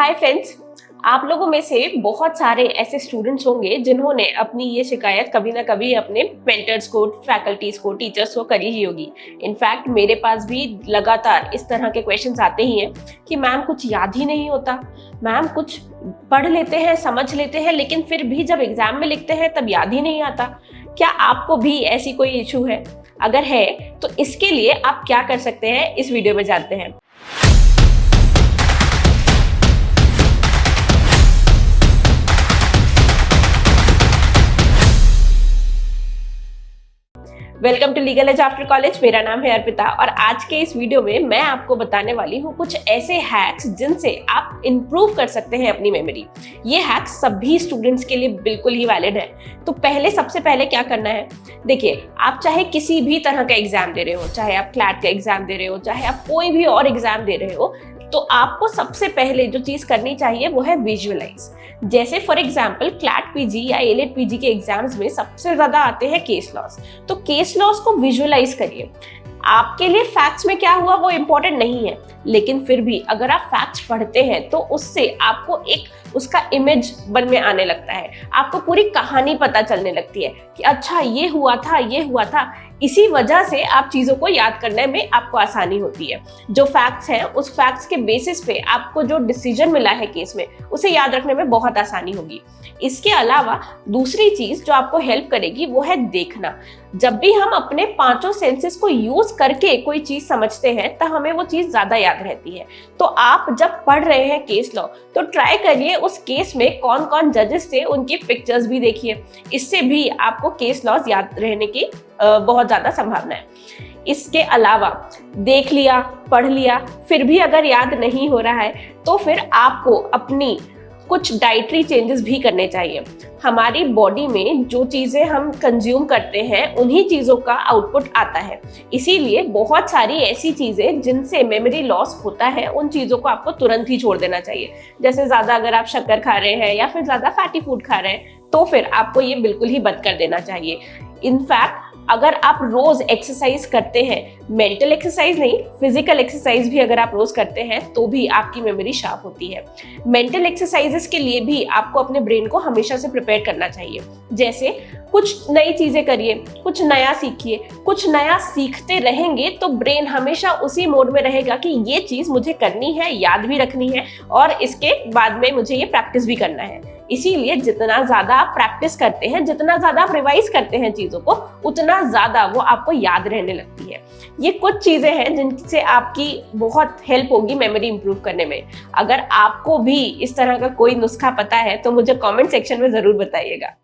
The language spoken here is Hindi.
हाय फ्रेंड्स, आप लोगों में से बहुत सारे ऐसे स्टूडेंट्स होंगे जिन्होंने अपनी ये शिकायत कभी ना कभी अपने मेंटर्स को, फैकल्टीज को, टीचर्स को करी ही होगी। इनफैक्ट मेरे पास भी लगातार इस तरह के क्वेश्चंस आते ही हैं कि मैम कुछ याद ही नहीं होता, मैम कुछ पढ़ लेते हैं, समझ लेते हैं, लेकिन फिर भी जब एग्जाम में लिखते हैं तब याद ही नहीं आता। क्या आपको भी ऐसी कोई इशू है? अगर है तो इसके लिए आप क्या कर सकते हैं, इस वीडियो में जानते हैं। Welcome to legal edge after college. मेरा नाम है अर्पिता और आज के इस वीडियो में मैं आपको बताने वाली हूँ कुछ ऐसे हैक्स जिनसे आप इंप्रूव कर सकते हैं अपनी मेमोरी। ये हैक्स सभी स्टूडेंट्स के लिए बिल्कुल ही वैलिड है। तो सबसे पहले क्या करना है, देखिए, आप चाहे किसी भी तरह का एग्जाम दे रहे हो, चाहे आप क्लैट का एग्जाम दे रहे हो, चाहे आप कोई भी और एग्जाम दे रहे हो, तो आपको सबसे पहले जो चीज करनी चाहिए वो है विजुअलाइज। जैसे फॉर एग्जांपल क्लैट पीजी या एलिट पीजी के एग्जाम्स में सबसे ज्यादा आते हैं केस लॉस। तो केस लॉस को विजुअलाइज करिए। आपके लिए फैक्ट्स में क्या हुआ वो इंपॉर्टेंट नहीं है, लेकिन फिर भी अगर आप फैक्ट्स पढ़ते हैं तो उससे आपको एक उसका इमेज मन में आने लगता है, आपको पूरी कहानी पता चलने लगती है कि अच्छा ये हुआ था, ये हुआ था। इसी वजह से आप चीजों को याद करने में आपको आसानी होती है। जो फैक्ट्स हैं उस फैक्ट्स के बेसिस पे आपको जो डिसीजन मिला है केस में उसे याद रखने में बहुत आसानी होगी। इसके अलावा दूसरी चीज जो आपको हेल्प करेगी वो है देखना। जब भी हम अपने पांचों सेंसेस को यूज करके कोई चीज समझते हैं तो हमें वो चीज ज्यादा याद रहती है। तो आप जब पढ़ रहे हैं केस लॉ तो ट्राई करिए उस केस में कौन कौन जजेस थे उनकी पिक्चर्स भी देखिए। इससे भी आपको केस लॉज याद रहने की बहुत ज्यादा संभावना है। इसके अलावा देख लिया, पढ़ लिया, फिर भी अगर याद नहीं हो रहा है तो फिर आपको अपनी कुछ डाइटरी चेंजेस भी करने चाहिए। हमारी बॉडी में जो चीजें हम कंज्यूम करते हैं उन्हीं चीजों का आउटपुट आता है। इसीलिए बहुत सारी ऐसी चीजें जिनसे मेमोरी लॉस होता है उन चीजों को आपको तुरंत ही छोड़ देना चाहिए। जैसे ज्यादा अगर आप शक्कर खा रहे हैं या फिर ज्यादा फैटी फूड खा रहे हैं तो फिर आपको ये बिल्कुल ही बंद कर देना चाहिए। इनफैक्ट अगर आप रोज एक्सरसाइज करते हैं, मेंटल एक्सरसाइज नहीं, फिजिकल एक्सरसाइज भी अगर आप रोज करते हैं तो भी आपकी मेमोरी शार्प होती है। मेंटल एक्सरसाइजेस के लिए भी आपको अपने ब्रेन को हमेशा से प्रिपेयर करना चाहिए। जैसे कुछ नई चीजें करिए, कुछ नया सीखिए। कुछ नया सीखते रहेंगे तो ब्रेन हमेशा उसी मोड में रहेगा कि ये चीज मुझे करनी है, याद भी रखनी है और इसके बाद में मुझे ये प्रैक्टिस भी करना है। इसीलिए जितना ज्यादा आप प्रैक्टिस करते हैं, जितना ज्यादा आप रिवाइज करते हैं चीजों को, उतना ज्यादा वो आपको याद रहने लगती है। ये कुछ चीजें हैं जिनसे आपकी बहुत हेल्प होगी मेमोरी इंप्रूव करने में। अगर आपको भी इस तरह का कोई नुस्खा पता है तो मुझे कमेंट सेक्शन में जरूर बताइएगा।